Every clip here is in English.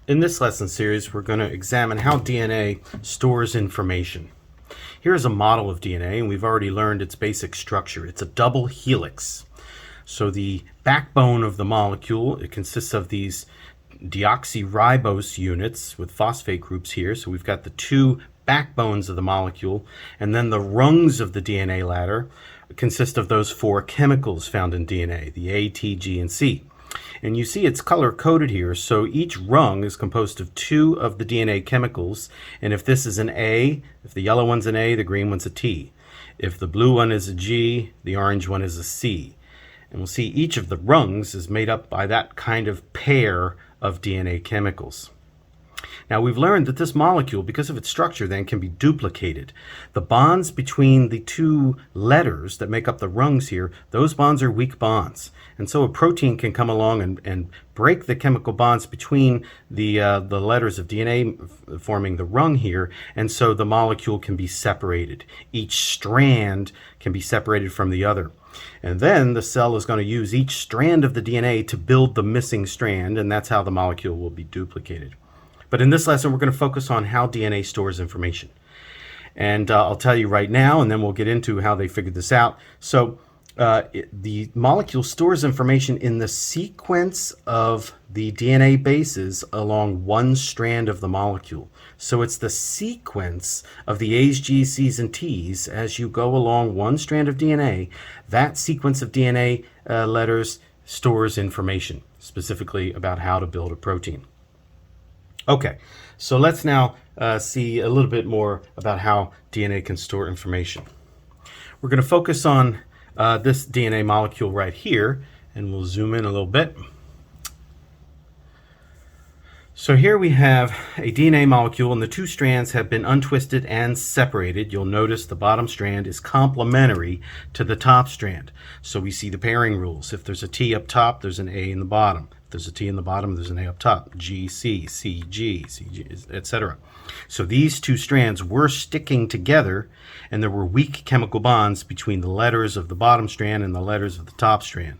In this lesson series, we're going to examine how DNA stores information. Here's a model of DNA, and we've already learned its basic structure. It's a double helix. So the backbone of the molecule, it consists of these deoxyribose units with phosphate groups here. So we've got the two backbones of the molecule, and then the rungs of the DNA ladder consist of those four chemicals found in DNA, the A, T, G, and C. And you see it's color coded here, so each rung is composed of two of the DNA chemicals, and if this is an A, if the yellow one's an A, the green one's a T. If the blue one is a G, the orange one is a C. And we'll see each of the rungs is made up by that kind of pair of DNA chemicals. Now we've learned that this molecule, because of its structure, then can be duplicated. The bonds between the two letters that make up the rungs here, those bonds are weak bonds. And so a protein can come along and break the chemical bonds between the letters of DNA forming the rung here, and so the molecule can be separated. Each strand can be separated from the other. And then the cell is going to use each strand of the DNA to build the missing strand, and that's how the molecule will be duplicated. But in this lesson, we're going to focus on how DNA stores information. And I'll tell you right now, and then we'll get into how they figured this out. So the molecule stores information in the sequence of the DNA bases along one strand of the molecule. So it's the sequence of the A's, G's, C's, and T's as you go along one strand of DNA. That sequence of DNA letters stores information, specifically about how to build a protein. Okay, so let's now see a little bit more about how DNA can store information. We're going to focus on this DNA molecule right here, and we'll zoom in a little bit. So here we have a DNA molecule, and the two strands have been untwisted and separated. You'll notice the bottom strand is complementary to the top strand. So we see the pairing rules. If there's a T up top, there's an A in the bottom. If there's a T in the bottom, there's an A up top. G, C, C, G, C, G, etc. So these two strands were sticking together, and there were weak chemical bonds between the letters of the bottom strand and the letters of the top strand.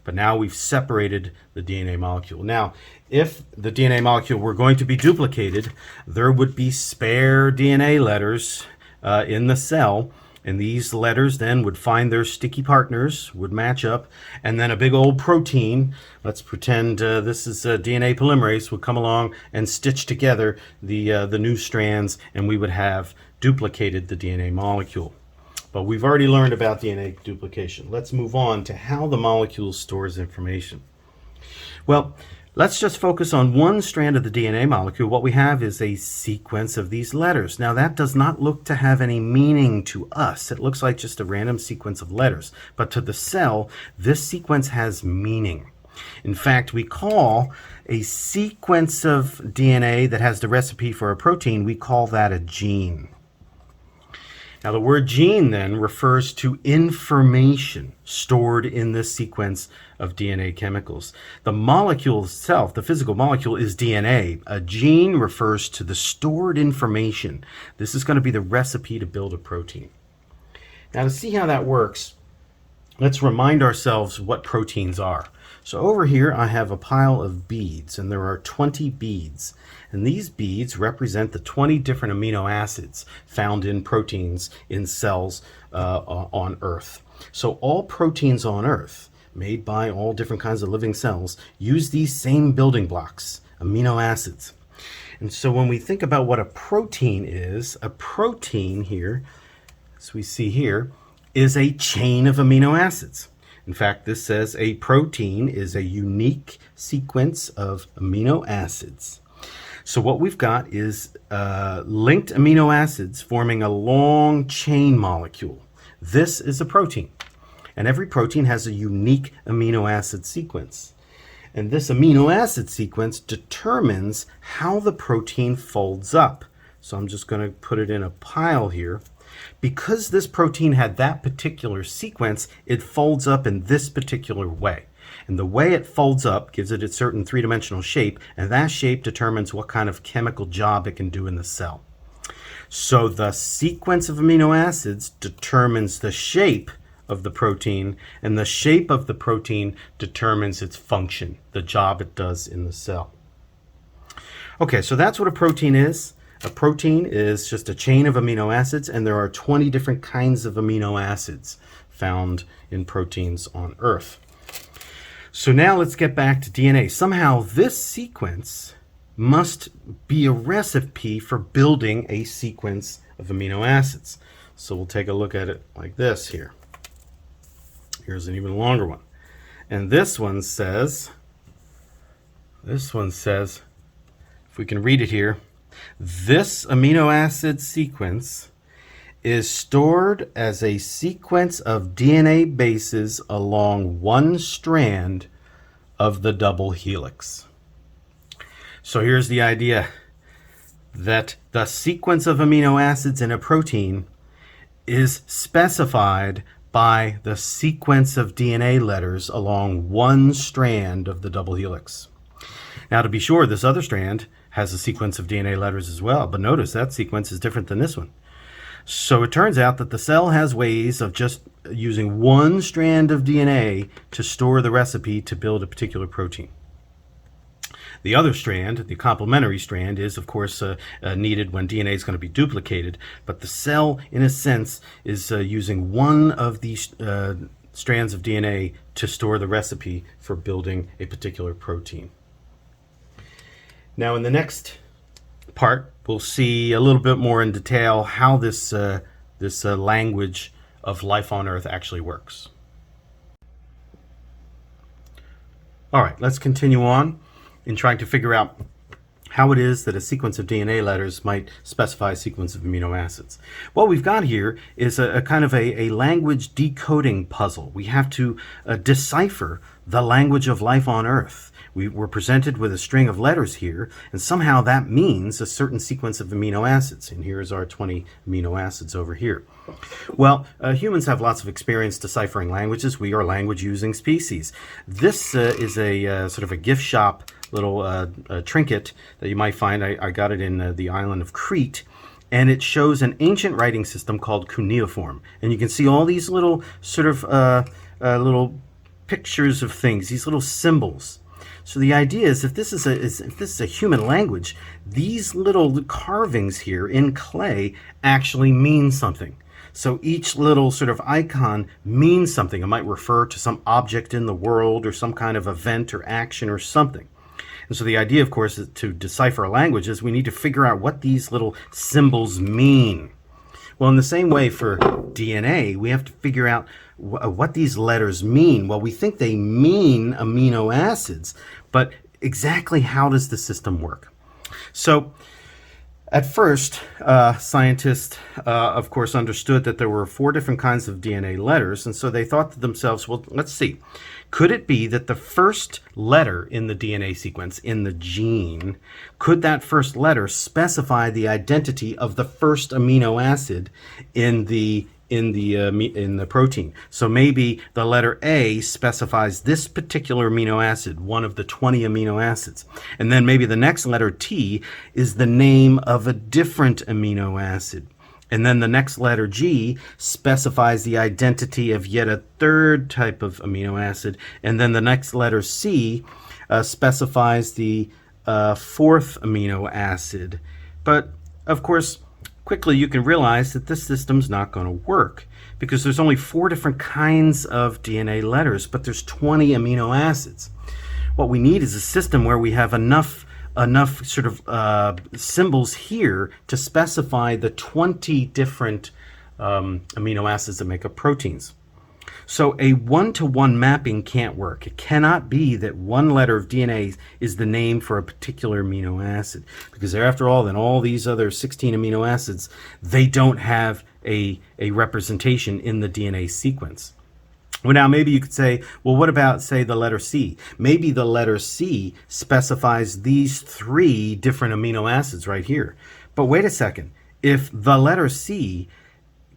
But now we've separated the DNA molecule. Now, if the DNA molecule were going to be duplicated, there would be spare DNA letters in the cell, and these letters then would find their sticky partners, would match up, and then a big old protein, let's pretend this is a DNA polymerase, would come along and stitch together the new strands, and we would have duplicated the DNA molecule. But we've already learned about DNA duplication. Let's move on to how the molecule stores information. Well, let's just focus on one strand of the DNA molecule. What we have is a sequence of these letters. Now, that does not look to have any meaning to us. It looks like just a random sequence of letters. But to the cell, this sequence has meaning. In fact, we call a sequence of DNA that has the recipe for a protein, we call that a gene. Now, the word gene then refers to information stored in this sequence of DNA chemicals. The molecule itself, the physical molecule, is DNA. A gene refers to the stored information. This is going to be the recipe to build a protein. Now, to see how that works, let's remind ourselves what proteins are. So over here I have a pile of beads, and there are 20 beads. And these beads represent the 20 different amino acids found in proteins in cells on Earth. So all proteins on Earth, made by all different kinds of living cells, use these same building blocks, amino acids. And so when we think about what a protein is, a protein here, as we see here, is a chain of amino acids. In fact, this says a protein is a unique sequence of amino acids. So what we've got is linked amino acids forming a long chain molecule. This is a protein. And every protein has a unique amino acid sequence. And this amino acid sequence determines how the protein folds up. So I'm just going to put it in a pile here. Because this protein had that particular sequence, it folds up in this particular way. And the way it folds up gives it a certain three-dimensional shape, and that shape determines what kind of chemical job it can do in the cell. So the sequence of amino acids determines the shape of the protein, and the shape of the protein determines its function, the job it does in the cell. Okay, so that's what a protein is. A protein is just a chain of amino acids, and there are 20 different kinds of amino acids found in proteins on Earth. So now let's get back to DNA. Somehow this sequence must be a recipe for building a sequence of amino acids. So we'll take a look at it like this here. Here's an even longer one. And this one says, if we can read it here, this amino acid sequence is stored as a sequence of DNA bases along one strand of the double helix. So here's the idea that the sequence of amino acids in a protein is specified by the sequence of DNA letters along one strand of the double helix. Now, to be sure, this other strand has a sequence of DNA letters as well, but notice that sequence is different than this one. So it turns out that the cell has ways of just using one strand of DNA to store the recipe to build a particular protein. The other strand, the complementary strand, is of course needed when DNA is going to be duplicated, but the cell, in a sense, is using one of these strands of DNA to store the recipe for building a particular protein. Now, in the next part, we'll see a little bit more in detail how this language of life on Earth actually works. All right, let's continue on in trying to figure out how it is that a sequence of DNA letters might specify a sequence of amino acids. What we've got here is a kind of a language decoding puzzle. We have to decipher the language of life on Earth. We're presented with a string of letters here, and somehow that means a certain sequence of amino acids. And here's our 20 amino acids over here. Well, humans have lots of experience deciphering languages. We are language-using species. This is a sort of a gift shop little trinket that you might find. I got it in the island of Crete, and it shows an ancient writing system called cuneiform. And you can see all these little sort of little pictures of things, these little symbols. So the idea is, if this is a human language, these little carvings here in clay actually mean something. So each little sort of icon means something. It might refer to some object in the world or some kind of event or action or something. And so the idea, of course, is to decipher a language is we need to figure out what these little symbols mean. Well, in the same way for DNA, we have to figure out what these letters mean. Well, we think they mean amino acids, but exactly how does the system work? So at first, scientists, of course, understood that there were 4 different kinds of DNA letters, and so they thought to themselves, well, let's see. Could it be that the first letter in the DNA sequence, in the gene, could that first letter specify the identity of the first amino acid in the protein? So maybe the letter A specifies this particular amino acid, one of the 20 amino acids. And then maybe the next letter T is the name of a different amino acid. And then the next letter G specifies the identity of yet a third type of amino acid. And then the next letter C specifies the 4th amino acid. But of course, quickly you can realize that this system's not going to work, because there's only 4 different kinds of DNA letters, but there's 20 amino acids. What we need is a system where we have enough sort of symbols here to specify the 20 different amino acids that make up proteins. So a one-to-one mapping can't work. It cannot be that one letter of DNA is the name for a particular amino acid, because after all, then all these other 16 amino acids, they don't have a representation in the DNA sequence. Well, now maybe you could say, well, what about, say, the letter C? Maybe the letter C specifies these 3 different amino acids right here. But wait a second. If the letter C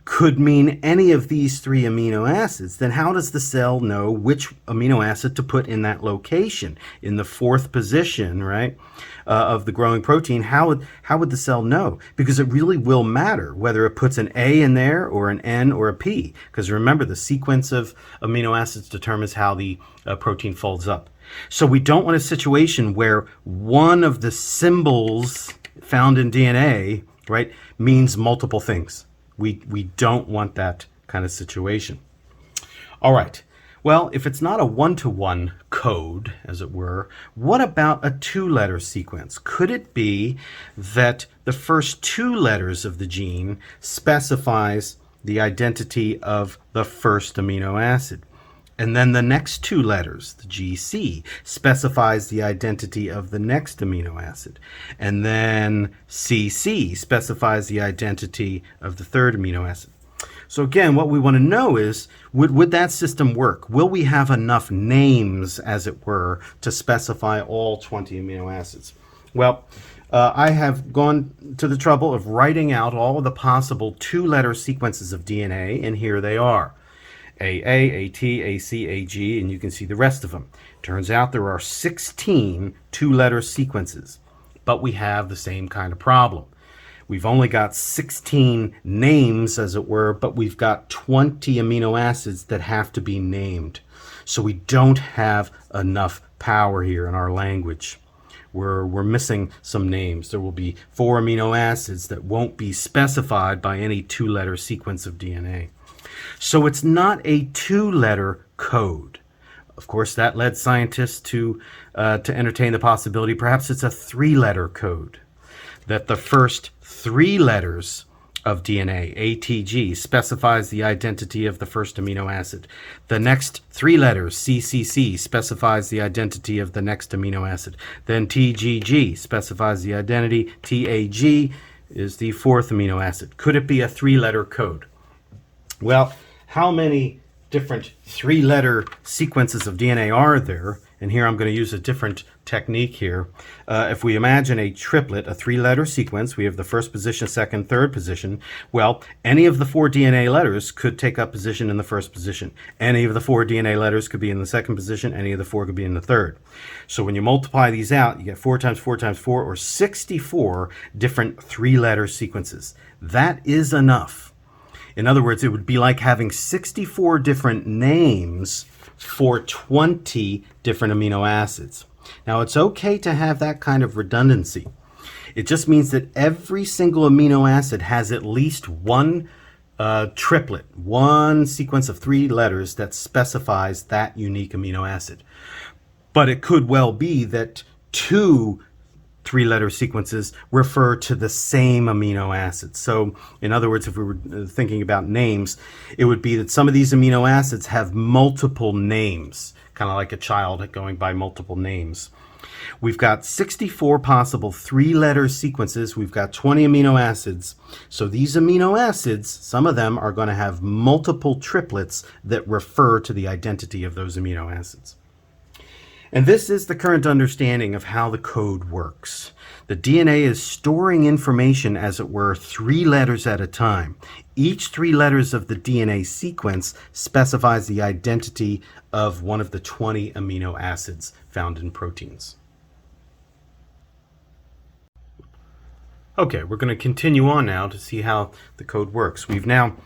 could mean any of these 3 amino acids, then how does the cell know which amino acid to put in that location, in the 4th position, right, of the growing protein? How would the cell know? Because it really will matter whether it puts an A in there or an N or a P, because remember, the sequence of amino acids determines how the protein folds up. So we don't want a situation where one of the symbols found in DNA, right, means multiple things. We don't want that kind of situation. All right. Well, if it's not a one-to-one code, as it were, what about a 2-letter sequence? Could it be that the first 2 letters of the gene specifies the identity of the first amino acid? And then the next 2 letters, the GC, specifies the identity of the next amino acid. And then CC specifies the identity of the 3rd amino acid. So again, what we want to know is, would that system work? Will we have enough names, as it were, to specify all 20 amino acids? Well, I have gone to the trouble of writing out all of the possible 2-letter sequences of DNA, and here they are. AA, AT, AC, AG, and you can see the rest of them. Turns out there are 16 2-letter sequences, but we have the same kind of problem. We've only got 16 names, as it were, but we've got 20 amino acids that have to be named. So we don't have enough power here in our language. We're missing some names. There will be 4 amino acids that won't be specified by any 2-letter sequence of DNA. So it's not a 2-letter code. Of course, that led scientists to entertain the possibility perhaps it's a 3-letter code, that the first 3 letters of DNA, ATG, specifies the identity of the first amino acid. The next 3 letters, CCC, specifies the identity of the next amino acid. Then TGG specifies the identity. TAG is the 4th amino acid. Could it be a 3-letter code? Well, how many different 3-letter sequences of DNA are there? And here I'm going to use a different technique here. If we imagine a triplet, a 3-letter sequence, we have the 1st position, 2nd, 3rd position. Well, any of the 4 DNA letters could take up position in the 1st position. Any of the 4 DNA letters could be in the 2nd position. Any of the 4 could be in the 3rd. So when you multiply these out, you get 4 times 4 times 4, or 64 different 3-letter sequences. That is enough. In other words, it would be like having 64 different names for 20 different amino acids. Now, it's okay to have that kind of redundancy. It just means that every single amino acid has at least one triplet, one sequence of 3 letters that specifies that unique amino acid. But it could well be that 2 3-letter sequences refer to the same amino acid. So, in other words, if we were thinking about names, it would be that some of these amino acids have multiple names, kind of like a child going by multiple names. We've got 64 possible 3-letter sequences. We've got 20 amino acids. So these amino acids, some of them are going to have multiple triplets that refer to the identity of those amino acids. And this is the current understanding of how the code works. The DNA is storing information, as it were, 3 letters at a time. Each 3 letters of the DNA sequence specifies the identity of one of the 20 amino acids found in proteins. Okay, we're going to continue on now to see how the code works. We've now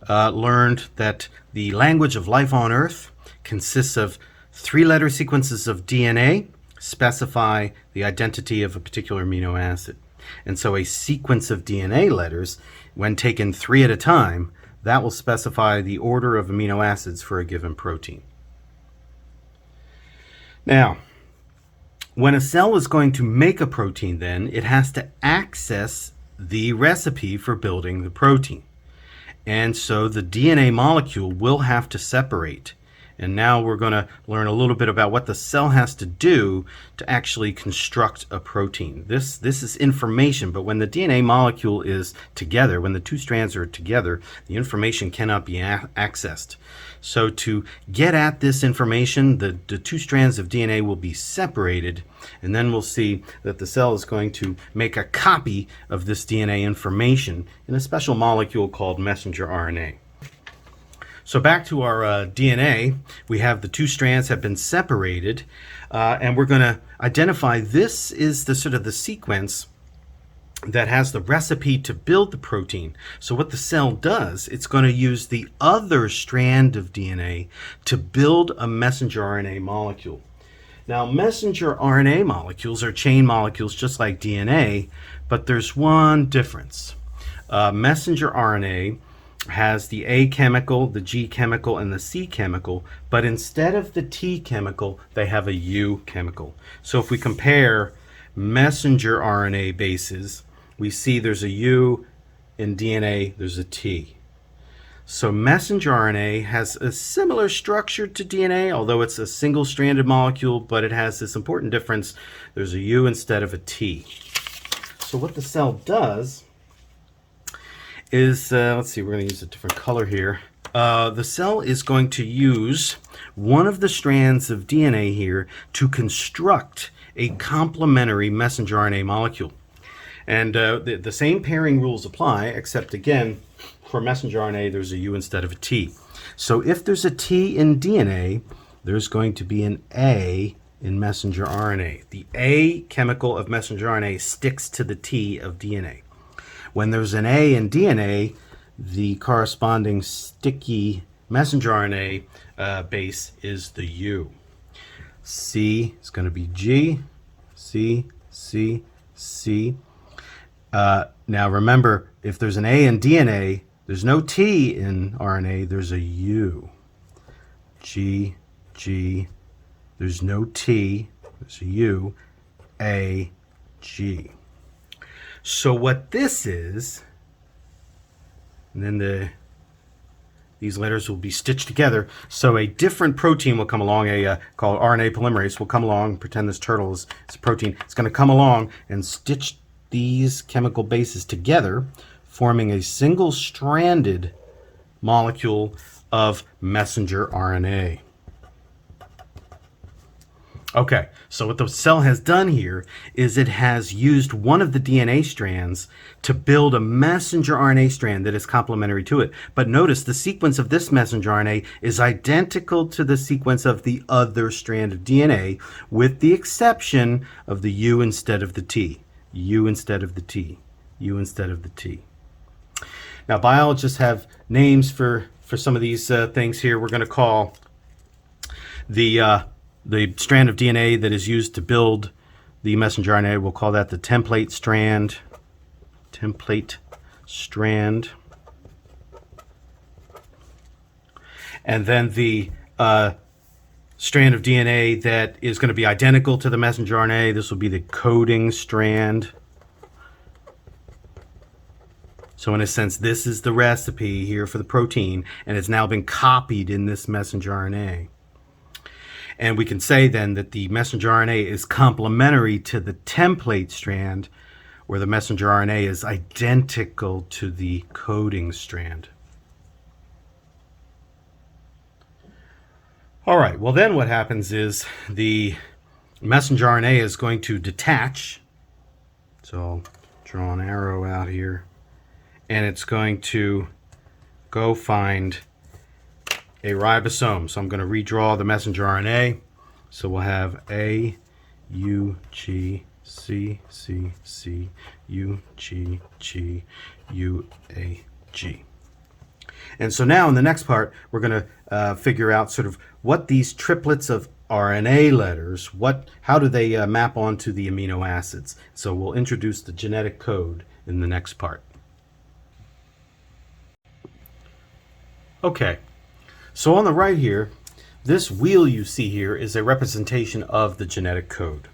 learned that the language of life on Earth consists of 3-letter sequences of DNA specify the identity of a particular amino acid. And so a sequence of DNA letters, when taken 3 at a time, that will specify the order of amino acids for a given protein. Now, when a cell is going to make a protein, then it has to access the recipe for building the protein. And so the DNA molecule will have to separate. And now we're going to learn a little bit about what the cell has to do to actually construct a protein. This is information, but when the DNA molecule is together, when the two strands are together, the information cannot be accessed. So to get at this information, the two strands of DNA will be separated, and then we'll see that the cell is going to make a copy of this DNA information in a special molecule called messenger RNA. So back to our DNA, we have the two strands have been separated, and we're going to identify this is the sort of the sequence that has the recipe to build the protein. So what the cell does, it's going to use the other strand of DNA to build a messenger RNA molecule. Now, messenger RNA molecules are chain molecules just like DNA, but there's one difference. Messenger RNA has the A chemical, the G chemical, and the C chemical, but instead of the T chemical, they have a U chemical. So if we compare messenger RNA bases, we see there's a U, in DNA there's a T. So messenger RNA has a similar structure to DNA, although it's a single-stranded molecule, but it has this important difference. There's a U instead of a T. So what the cell does is, let's see, we're going to use a different color here. The cell is going to use one of the strands of DNA here to construct a complementary messenger RNA molecule. And the same pairing rules apply, except again, for messenger RNA, there's a U instead of a T. So if there's a T in DNA, there's going to be an A in messenger RNA. The A chemical of messenger RNA sticks to the T of DNA. When there's an A in DNA, the corresponding sticky messenger RNA base is the U. C is going to be G, C, C, C. Now remember, if there's an A in DNA, there's no T in RNA, there's a U. G, G, there's no T, there's a U, A, G. So what this is, and then these letters will be stitched together. So a different protein will come along, called RNA polymerase will come along, pretend this turtle is a protein. It's going to come along and stitch these chemical bases together, forming a single-stranded molecule of messenger RNA. Okay, so what the cell has done here is it has used one of the DNA strands to build a messenger RNA strand that is complementary to it. But notice the sequence of this messenger RNA is identical to the sequence of the other strand of DNA, with the exception of the U instead of the T. U instead of the T. U instead of the T. Now, biologists have names for some of these things here. We're going to call the strand of DNA that is used to build the messenger RNA, we'll call that the template strand. Template strand. And then the strand of DNA that is going to be identical to the messenger RNA, this will be the coding strand. So in a sense, this is the recipe here for the protein, and it's now been copied in this messenger RNA. And we can say then that the messenger RNA is complementary to the template strand, where the messenger RNA is identical to the coding strand. All right, well then what happens is the messenger RNA is going to detach. So I'll draw an arrow out here. And it's going to go find a ribosome. So I'm going to redraw the messenger RNA. So we'll have A, U, G, C, C, C, U, G, G, U, A, G. And so now in the next part, we're going to figure out sort of what these triplets of RNA letters, how do they map onto the amino acids. So we'll introduce the genetic code in the next part. Okay, so on the right here, this wheel you see here is a representation of the genetic code.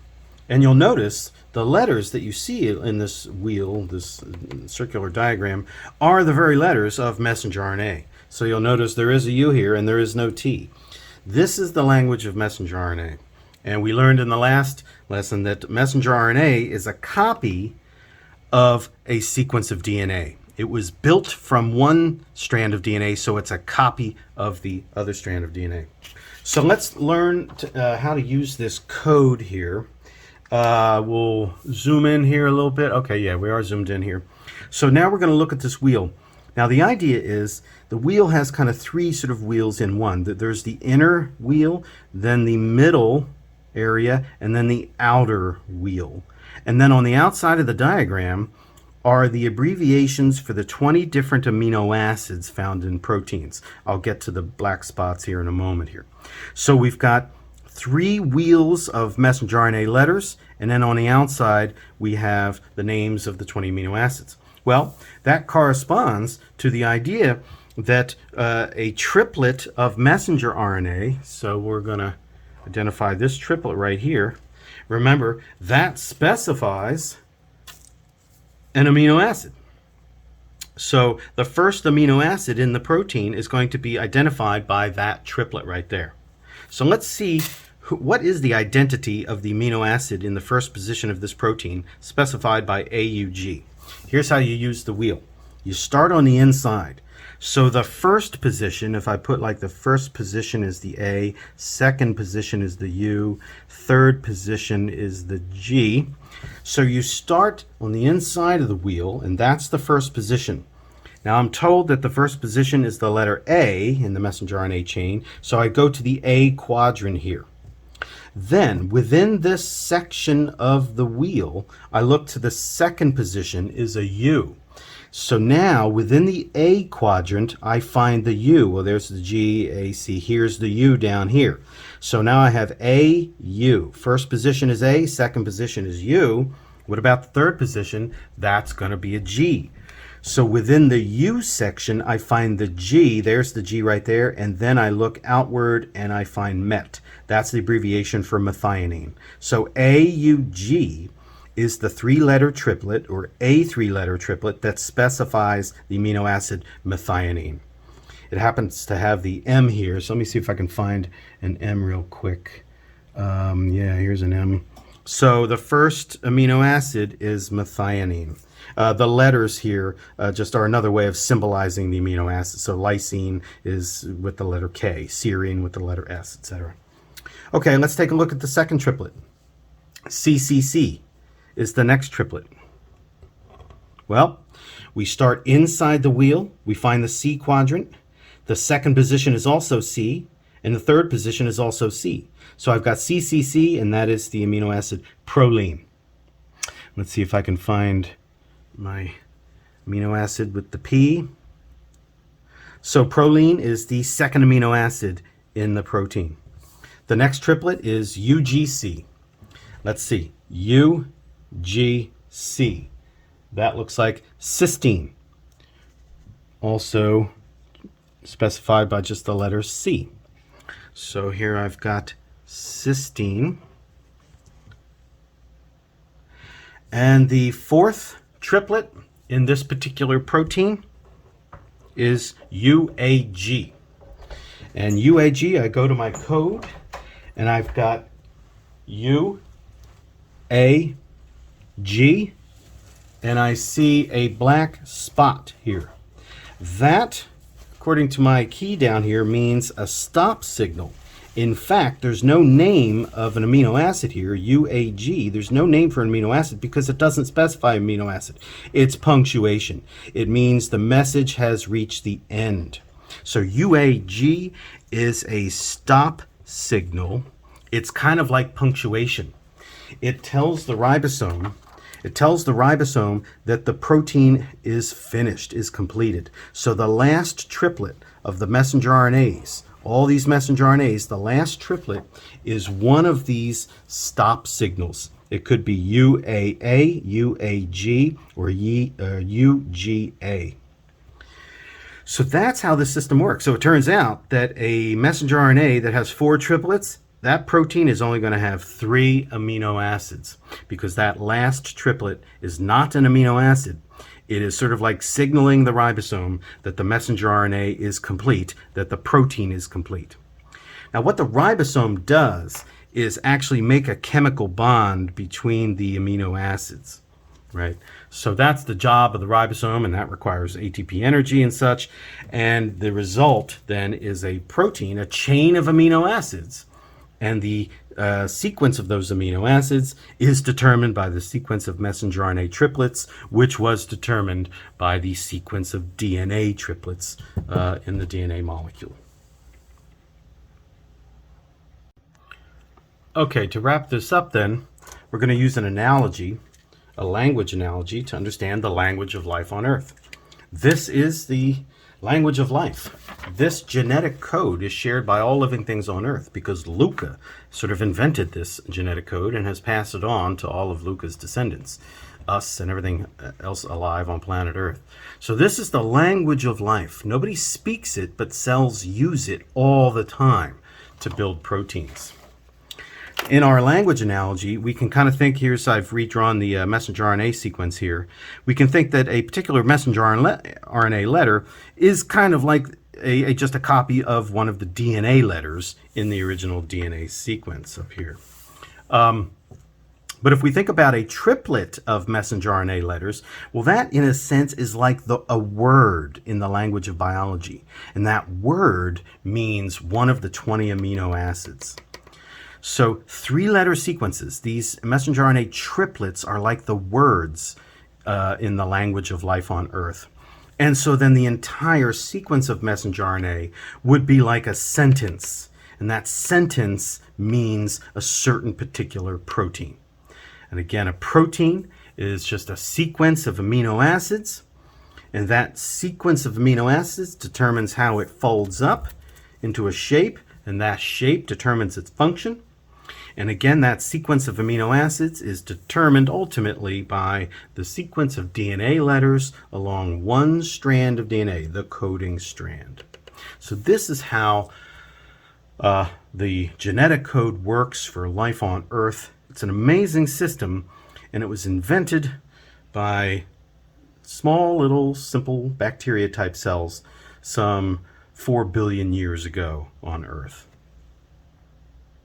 And you'll notice the letters that you see in this wheel, this circular diagram, are the very letters of messenger RNA. So you'll notice there is a U here and there is no T. This is the language of messenger RNA. And we learned in the last lesson that messenger RNA is a copy of a sequence of DNA. It was built from one strand of DNA, so it's a copy of the other strand of DNA. So let's learn how to use this code here. We'll zoom in here a little bit. Okay, yeah, we are zoomed in here. So now we're going to look at this wheel. Now the idea is the wheel has kind of three sort of wheels in one. There's the inner wheel, then the middle area, and then the outer wheel. And then on the outside of the diagram are the abbreviations for the 20 different amino acids found in proteins. I'll get to the black spots here in a moment here. So we've got three wheels of messenger RNA letters, and then on the outside we have the names of the 20 amino acids. Well, that corresponds to the idea that a triplet of messenger RNA, so we're going to identify this triplet right here. Remember, that specifies an amino acid. So the first amino acid in the protein is going to be identified by that triplet right there. So let's see what is the identity of the amino acid in the first position of this protein specified by AUG. Here's how you use the wheel. You start on the inside. So the first position, if I put like the first position is the A, second position is the U, third position is the G. So you start on the inside of the wheel, and that's the first position. Now I'm told that the first position is the letter A in the messenger RNA chain, so I go to the A quadrant here. Then within this section of the wheel, I look to the second position is a U. So now within the A quadrant, I find the U. Well, there's the G, A, C. Here's the U down here. So now I have A, U. First position is A, second position is U. What about the third position? That's going to be a G. So within the U section, I find the G. There's the G right there. And then I look outward and I find MET. That's the abbreviation for methionine. So AUG is the three-letter triplet, or a three-letter triplet, that specifies the amino acid methionine. It happens to have the M here, so let me see if I can find an M real quick. Yeah, here's an M. So the first amino acid is methionine. The letters here just are another way of symbolizing the amino acid. So lysine is with the letter K, serine with the letter S, etc. Okay, let's take a look at the second triplet. CCC is the next triplet. Well, we start inside the wheel. We find the C quadrant. The second position is also C, and the third position is also C. So I've got CCC, and that is the amino acid proline. Let's see if I can find my amino acid with the P. So proline is the second amino acid in the protein. The next triplet is UGC. Let's see, UGC. That looks like cysteine. Also specified by just the letter C. So here I've got cysteine. And the fourth triplet in this particular protein is UAG. And UAG, I go to my code, and I've got U, A, G, and I see a black spot here. That, according to my key down here, means a stop signal. In fact, there's no name of an amino acid here, UAG. There's no name for an amino acid because it doesn't specify amino acid. It's punctuation. It means the message has reached the end. So UAG is a stop signal. It's kind of like punctuation. It tells the ribosome that the protein is finished, is completed. So the last triplet of the messenger RNAs, all these messenger RNAs, the last triplet is one of these stop signals. It could be UAA, UAG, or UGA. So that's how the system works. So it turns out that a messenger RNA that has 4 triplets, that protein is only going to have 3 amino acids because that last triplet is not an amino acid. It is sort of like signaling the ribosome that the messenger RNA is complete, that the protein is complete. Now, what the ribosome does is actually make a chemical bond between the amino acids, right? So that's the job of the ribosome, and that requires ATP energy and such. And the result then is a protein, a chain of amino acids. And the sequence of those amino acids is determined by the sequence of messenger RNA triplets, which was determined by the sequence of DNA triplets in the DNA molecule. Okay, to wrap this up then, we're going to use an analogy, a language analogy, to understand the language of life on Earth. This is the language of life. This genetic code is shared by all living things on Earth because Luca sort of invented this genetic code and has passed it on to all of Luca's descendants, us and everything else alive on planet Earth. So this is the language of life. Nobody speaks it, but cells use it all the time to build proteins. In our language analogy, we can kind of think, here's, I've redrawn the messenger RNA sequence here. We can think that a particular messenger RNA letter is kind of like just a copy of one of the DNA letters in the original DNA sequence up here. But if we think about a triplet of messenger RNA letters, well, that in a sense is like a word in the language of biology. And that word means one of the 20 amino acids. So 3-letter sequences, these messenger RNA triplets, are like the words in the language of life on Earth. And so then the entire sequence of messenger RNA would be like a sentence. And that sentence means a certain particular protein. And again, a protein is just a sequence of amino acids. And that sequence of amino acids determines how it folds up into a shape. And that shape determines its function. And again, that sequence of amino acids is determined ultimately by the sequence of DNA letters along one strand of DNA, the coding strand. So this is how the genetic code works for life on Earth. It's an amazing system, and it was invented by small, little, simple bacteria-type cells some 4 billion years ago on Earth.